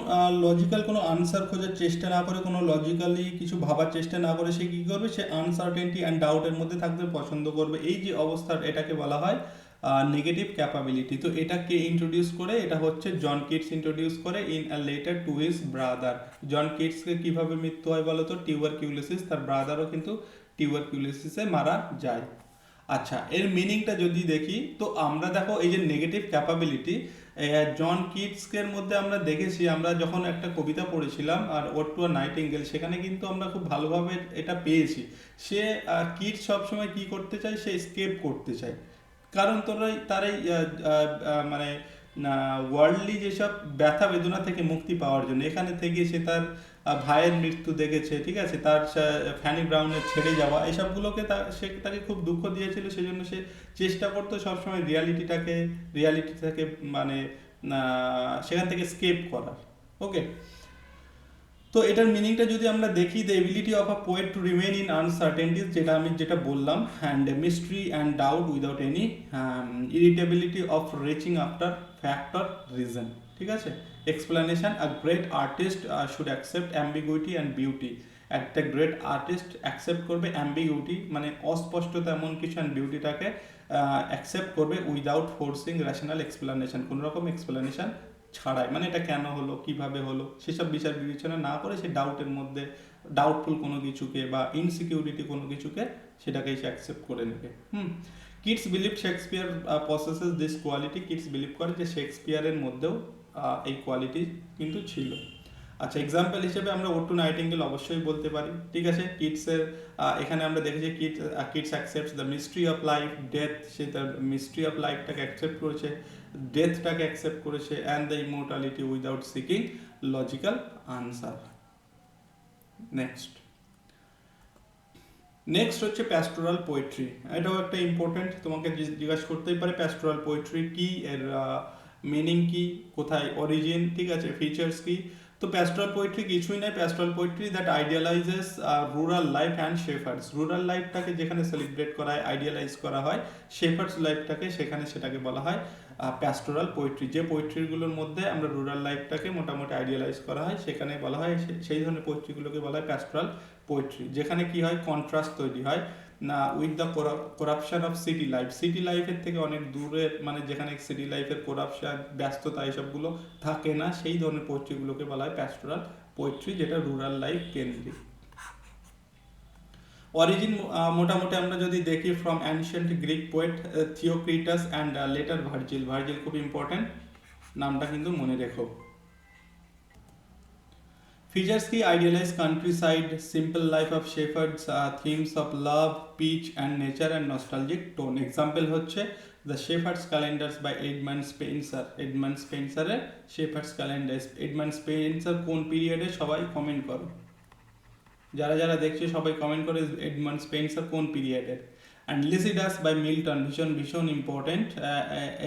লজিক্যাল কোনো আনসার খোঁজার চেষ্টা না করে, কোনো লজিক্যালি কিছু ভাবার চেষ্টা না করে সে কী করবে, সে আনসার্টেনটি অ্যান্ড ডাউটের মধ্যে থাকতে পছন্দ করবে। এই যে অবস্থা, এটাকে বলা হয় নেগেটিভ ক্যাপাবিলিটি। তো এটা কে ইন্ট্রোডিউস করে? এটা হচ্ছে জন কিটস ইন্ট্রোডিউস করে in a letter to his brother. John কিটসকে কীভাবে মৃত্যু হয় বলো তো? টিউবারকিউলোসিস। তার ব্রাদারও কিন্তু টিউবারকিউলোসিসে মারা যায়। আচ্ছা, এর মিনিংটা যদি দেখি তো আমরা দেখো এই যে নেগেটিভ ক্যাপাবিলিটি, জন কিটসকের মধ্যে আমরা দেখেছি, আমরা যখন একটা কবিতা পড়েছিলাম আর ওড টু আ নাইটিঙ্গেল, সেখানে কিন্তু আমরা খুব ভালোভাবে এটা পেয়েছি। সে কিটস সবসময় কি করতে চায়, সে স্কেপ করতে চায়, কারণ তার এই মানে ওয়ার্ল্ডলি যেসব ব্যথা বেদনা থেকে মুক্তি পাওয়ার জন্য, এখানে থেকে সে তার ভাইয়ের মৃত্যু দেখেছে, ঠিক আছে, তার ফ্যানি ব্রাউনের ছেড়ে যাওয়া, এসবগুলোকে সে তাকে খুব দুঃখ দিয়েছিল, সেজন্য সে চেষ্টা করতো সবসময় রিয়ালিটি থেকে মানে সেখান থেকে স্কেপ করার। ওকে, তো এটার মিনিংটা যদি আমরা দেখি, the ability of a poet to remain in আনসার্টেনটিস, যেটা বললাম, and mystery and doubt without any irritability of reaching after fact or reason. ঠিক আছে, explanation, a great artist should accept ambiguity and beauty. একটা গ্রেট আর্টিস্ট অ্যাকসেপ্ট করবে অ্যাম্বিগুইটি, মানে অস্পষ্টতা এমন কিছু, অ্যান্ড বিউটিটাকে অ্যাকসেপ্ট করবে উইদাউট ফোর্সিং রেশনাল এক্সপ্লেনেশন, কোনো রকম এক্সপ্লেনেশন ছাড়াই, মানে এটা কেন হলো, কিভাবে হলো, সেসব বিচার বিবেচনা না করে সে ডাউটের মধ্যে, ডাউটফুল কোনো কিছুকে বা ইনসিকিউরিটি কোনো কিছুকে, সেটাকেই সে অ্যাকসেপ্ট করে নেবে। Keats believe Shakespeare possesses this quality. Keats believe করে যে শেক্সপিয়ারের মধ্যেও এই কোয়ালিটি কিন্তু ছিল। আচ্ছা, এক্সাম্পল হিসেবে আমরা ওড টু নাইটিঙ্গেল অবশ্যই বলতে পারি। ঠিক আছে, কিডসের এখানে আমরা দেখেছি Keats accepts the mystery of life, death, সে তার মিস্ট্রি অফ লাইফটাকে অ্যাকসেপ্ট করেছে, ডেথটাকে অ্যাকসেপ্ট করেছে, and the immortality without seeking logical answer. Next হচ্ছে প্যাস্টোরাল পোয়েট্রি। এটাও একটা ইম্পর্টেন্ট, তোমাকে জিজ্ঞাসা করতেই পারে প্যাস্টোরাল পোয়েট্রি কি, এর মিনিং কি, কোথায় অরিজিন, ঠিক আছে, ফিচার্স কি। তো প্যাস্টোরাল পোয়েট্রি কিছুই নয়, pastoral poetry that idealizes rural life and shepherds. Rural লাইফটাকে যেখানে সেলিব্রেট করা হয়, আইডিয়ালাইজ করা হয়, শেফার্ডস লাইফটাকে সেটাকে বলা হয় প্যাস্টোরাল পোয়েট্রি। যে পোয়েট্রিগুলোর মধ্যে আমরা রুরাল লাইফটাকে মোটামুটি আইডিয়ালাইজ করা হয়, সেখানে বলা হয়, সেই ধরনের পোয়েট্রিগুলোকে বলা হয় প্যাস্টোরাল পোয়েট্রি, যেখানে কি হয়, কন্ট্রাস্ট তৈরি হয় না with the corruption of city life. City লাইফের থেকে অনেক দূরে, মানে যেখানে সিটি লাইফের করাপশন, ব্যস্ততা, এসবগুলো থাকে না, সেই ধরনের পোয়েট্রিগুলোকে বলা হয় প্যাস্টোরাল পোয়েট্রি, যেটা রুরাল লাইফ কেন্দ্রিক। অরিজিন মোটামুটি আমরা যদি দেখি, from ancient Greek poet Theocritus and later Virgil. Virgil খুব ইম্পর্টেন্ট, নামটা কিন্তু মনে রেখো। ফিচার্স কি, idealize countryside, simple life of shepherds, themes of love, peace and nature and nostalgic tone. Example হচ্ছে the shepherd's calendars by Edmund Spenser. Edmund স্পেন্সারের শেফার্ডস ক্যালেন্ডার। এডমান্ড স্পেন্সার কোন পিরিয়ডে, সবাই কমেন্ট করো। যারা যারা দেখছে সবাই কমেন্ট করে এডমান্ড স্পেন্সার কোন পিরিয়ডের। অ্যান্ড লিসিডাস বাই মিল্টন ভীষণ ভীষণ ইম্পর্টেন্ট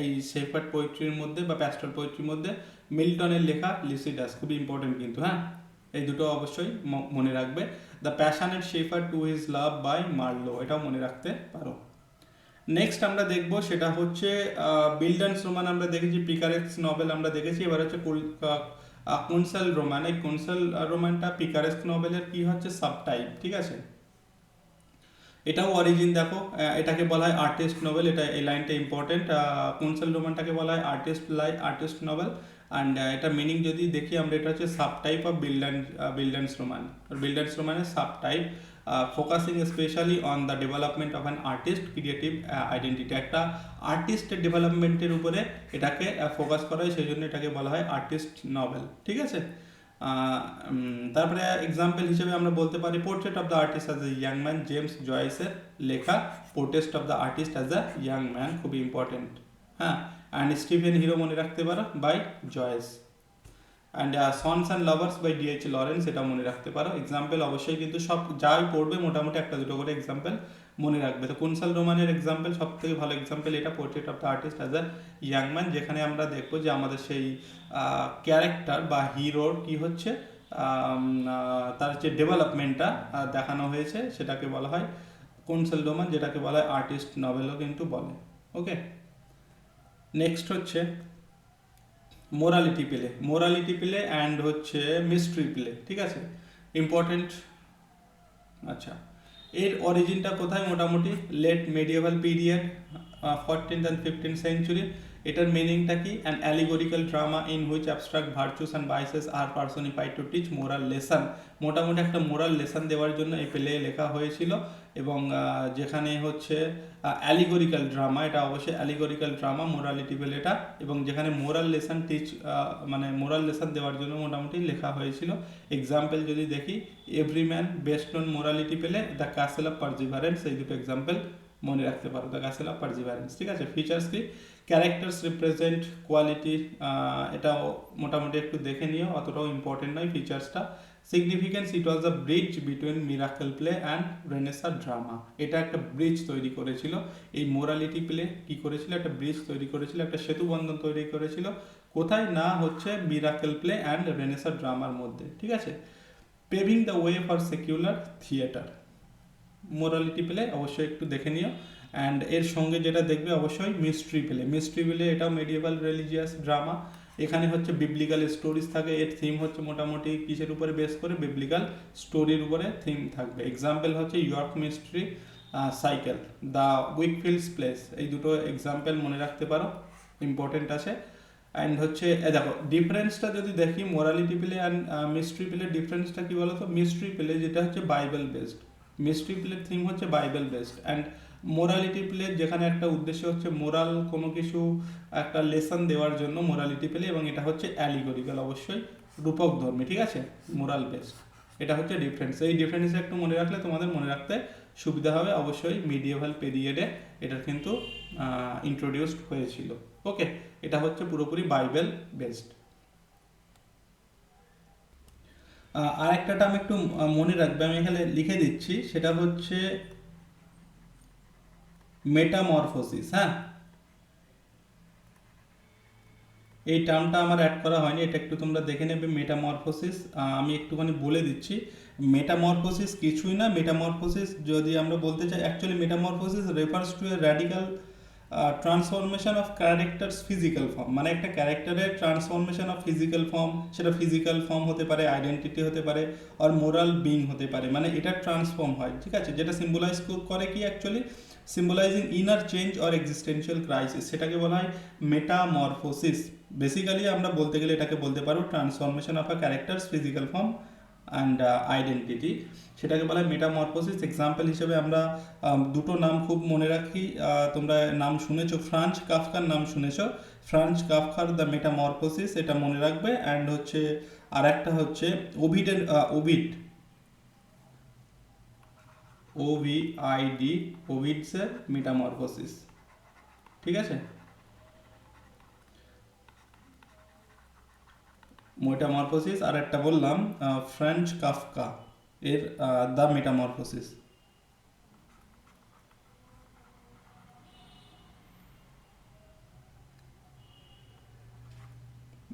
এই শেফার্ড পোয়েট্রির মধ্যে বা প্যাস্টোরাল পোয়েট্রির মধ্যে মিল্টনের লেখা লিসিডাস খুবই ইম্পর্টেন্ট কিন্তু, হ্যাঁ এই দুটো অবশ্যই মনে রাখবে। The Passionate Shepherd to His Love by Marlowe, এটাও মনে রাখতে পারো। নেক্সট আমরা দেখব সেটা হচ্ছে বিল্ডান্স রোমান আমরা দেখেছি, পিকারেক্স নভেল আমরা দেখেছি, এবার হচ্ছে কুনসাল রোমান। এই কুনসাল রোমানটা পিকারেস্ক নভেলের কি হচ্ছে সাবটাইপ, ঠিক আছে। এটাও অরিজিন দেখো, এটাকে বলা হয় আর্টিস্ট নভেল, এটা এই লাইনটা ইম্পর্টেন্ট। কুনসাল রোমানটাকে বলা হয় আর্টিস্ট নভেল। অ্যান্ড এটা মিনিং যদি দেখি আমরা, এটা হচ্ছে সাব টাইপ অফ বিল্ডান্স রোমান। বিল্ডান্স রোমানের subtype, focusing specially on the development of an artist creative identity. একটা আর্টিস্টের ডেভেলপমেন্টের উপরে এটাকে ফোকাস করা হয়, সেই জন্য এটাকে বলা হয় আর্টিস্ট নভেল, ঠিক আছে। তারপরে এক্সাম্পল হিসেবে আমরা বলতে পারি portrait of the artist as a young man, James জয়েসের লেখা portrait of the artist as a young man, খুবই ইম্পর্টেন্ট, হ্যাঁ। অ্যান্ড স্টিফেন হিরো মনে রাখতে পারো by Joyce. And sons and lovers by DH Lawrence, এটা মনে রাখতে পারো। এক্সাম্পল অবশ্যই কিন্তু সব যাই পড়বে মোটামুটি একটা দুটো করে এক্সাম্পল মনে রাখবে। তো কুনসাল রোমানের এক্সাম্পল সব থেকে ভালো এক্সাম্পল এটা, portrait of the artist as a young man, যেখানে আমরা দেখবো যে আমাদের সেই ক্যারেক্টার বা হিরোর কি হচ্ছে তার যে ডেভেলপমেন্টটা দেখানো হয়েছে সেটাকে বলা হয় কুনসাল রোমান, যেটাকে বলা হয় আর্টিস্ট নভেলও কিন্তু বলে। ওকে, নেক্সট হচ্ছে মোরালিটি প্লে অ্যান্ড হচ্ছে মিস্ট্রি প্লে, ঠিক আছে, ইম্পর্টেন্ট। আচ্ছা, এর অরিজিনটা কোথায়? মোটামুটি late medieval period, 14th and 15th century. এটার মিনিংটা কি? An allegorical drama in which abstract virtues and vices are personified to teach moral lesson. মোটামুটি একটা মোরাল লেসন দেওয়ার জন্য এই প্লে লেখা হয়েছিল, এবং যেখানে হচ্ছে অ্যালিগোরিক্যাল ড্রামা, এটা অবশ্যই অ্যালিগোরিক্যাল ড্রামা মোরালিটি প্লেটা, এবং যেখানে মোরাল লেসন মানে মোরাল লেসন দেওয়ার জন্য মোটামুটি লেখা হয়েছিল। এক্সাম্পল যদি দেখি, Everyman based on morality play, the castle of perseverance, এই দুটো এক্সাম্পল মনে রাখতে পারো, দ্য ক্যাসেল অফ পারজিভারেন্স, ঠিক আছে। ফিচার্স কি? ক্যারেক্টার্স রিপ্রেজেন্ট কোয়ালিটি, এটাও মোটামুটি একটু দেখে নিও, অতটাও ইম্পর্টেন্ট নয় ফিচার্সটা। Significance, it was a bridge between miracle play and Renaissance drama. এটা একটা ব্রিজ তৈরি করেছিল, এই মোরালিটি প্লে কি করেছিল? একটা ব্রিজ তৈরি করেছিল, একটা সেতু বন্ধন তৈরি করেছিল, কোথায় না হচ্ছে মিরাকল প্লে অ্যান্ড রেনেসাঁ ড্রামার মধ্যে, ঠিক আছে। Paving the way for secular theatre, morality play অবশ্যই একটু দেখে নিও। অ্যান্ড এর সঙ্গে যেটা দেখবে অবশ্যই মিস্ট্রি প্লে, এটাও মেডিয়েভাল রিলিজিয়াস ড্রামা। এখানে হচ্ছে বিবলিক্যাল স্টোরিজ থাকে, এর থিম হচ্ছে মোটামুটি কিসের উপরে বেস করে? বিবলিক্যাল স্টোরির উপরে থিম থাকবে। এক্সাম্পল হচ্ছে York mystery cycle, the Wakefield plays, এই দুটো এক্সাম্পল মনে রাখতে পারো, ইম্পর্টেন্ট আছে। অ্যান্ড হচ্ছে দেখো ডিফারেন্সটা যদি দেখি morality play and mystery play, ডিফারেন্সটা কি বলো তো? মিস্ট্রি প্লে যেটা হচ্ছে বাইবেল বেসড, মিস্ট্রি প্লের থিম হচ্ছে Bible based. And morality play যেখানে একটা উদ্দেশ্য হচ্ছে মোরাল কোনো কিছু একটা লেসন দেওয়ার জন্য মোরালিটি প্লে, এবং এটা হচ্ছে অ্যালিগোরিক্যাল, অবশ্যই রূপক ধর্মী, ঠিক আছে, মোরাল বেসড। এটা হচ্ছে ডিফারেন্স, এই ডিফারেন্স একটু মনে রাখলে তোমাদের মনে রাখতে সুবিধা হবে। অবশ্যই মিডিয়েভাল পিরিয়ডে এটা কিন্তু ইন্ট্রোডিউসড হয়েছিল। ওকে, এটা হচ্ছে পুরোপুরি বাইবেল বেসড। আর একটা টার্ম একটু মনে রাখবে, আমি এখানে লিখে দিচ্ছি, সেটা হচ্ছে মেটামরফোসিস, হ্যাঁ। এই টার্মটা আমার অ্যাড করা হয়নি, এটা একটু তোমরা দেখে নেবে। মেটামরফোসিস আমি একটুখানি বলে দিচ্ছি। মেটামরফোসিস কিছুই না, মেটামরফোসিস যদি আমরা বলতে চাই, actually metamorphosis refers to a radical transformation of characters physical form, মানে একটা ক্যারেক্টারের ট্রান্সফরমেশন অফ ফিজিক্যাল ফর্ম, সেটা ফিজিক্যাল ফর্ম হতে পারে, আইডেন্টিটি হতে পারে, আর মোরাল বিং হতে পারে, মানে এটা ট্রান্সফর্ম হয়, ঠিক আছে। যেটা সিম্বলাইজ করে কি actually? সিম্বলাইজিং inner change or existential crisis, সেটাকে বলা হয় মেটামরফোসিস। বেসিক্যালি আমরা বলতে গেলে এটাকে বলতে পারো transformation of a characters physical form and identity, সেটাকে বলা হয় মেটামরফোসিস। এক্সাম্পল হিসেবে আমরা দুটো নাম খুব মনে রাখি, তোমরা নাম শুনেছো, ফ্রাঞ্জ কাফকার নাম শুনেছো, ফ্রাঞ্জ কাফকার দ্য মেটামরফোসিস, এটা মনে রাখবে। অ্যান্ড হচ্ছে আর একটা হচ্ছে ওভিডসের মেটামরফোসিস, ঠিক আছে। মেটামরফোসিস আর একটা বললাম ফ্রাঞ্জ কাফকা, এর দ্য মেটামরফোসিস,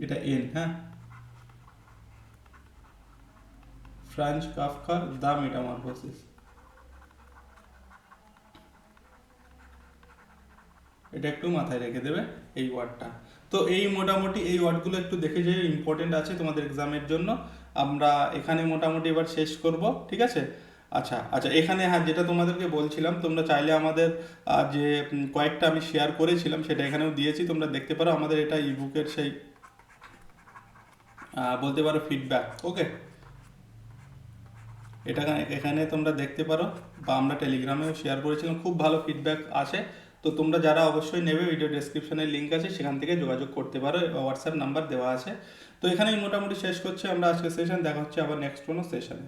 এটা এন, হ্যাঁ, ফ্রাঞ্জ কাফকার দ্য মেটামরফোসিস, এটা একটু মাথায় রেখে দেবে এই ওয়ার্ডটা। তো এই মোটামুটি এই ওয়ার্ডগুলো একটু দেখে যে ইম্পর্টেন্ট আছে তোমাদের এক্সামের জন্য। আমরা এখানে মোটামুটি এবার শেষ করব, ঠিক আছে? আচ্ছা আচ্ছা, এখানে হ্যাঁ যেটা তোমাদেরকে বলছিলাম, তোমরা চাইলে আমাদের যে কয়েকটা আমি শেয়ার করেছিলাম সেটা এখানেও দিয়েছি, তোমরা দেখতে পারো। আমাদের এটা ইবুকের সেই বলতে পারো ফিডব্যাক, ওকে? এটা এখানে তোমরা দেখতে পারো, বা আমরা টেলিগ্রামেও শেয়ার করেছিলাম, খুব ভালো ফিডব্যাক আসে। তো তোমরা যারা অবশ্যই নেবে, ভিডিও ডেসক্রিপশনে লিঙ্ক আছে, সেখান থেকে যোগাযোগ করতে পারো, হোয়াটসঅ্যাপ নাম্বার দেওয়া আছে। তো এখানেই মোটামুটি শেষ করছি আমরা আজকের সেশন। দেখা হচ্ছে আবার নেক্সট কোনো সেশনে।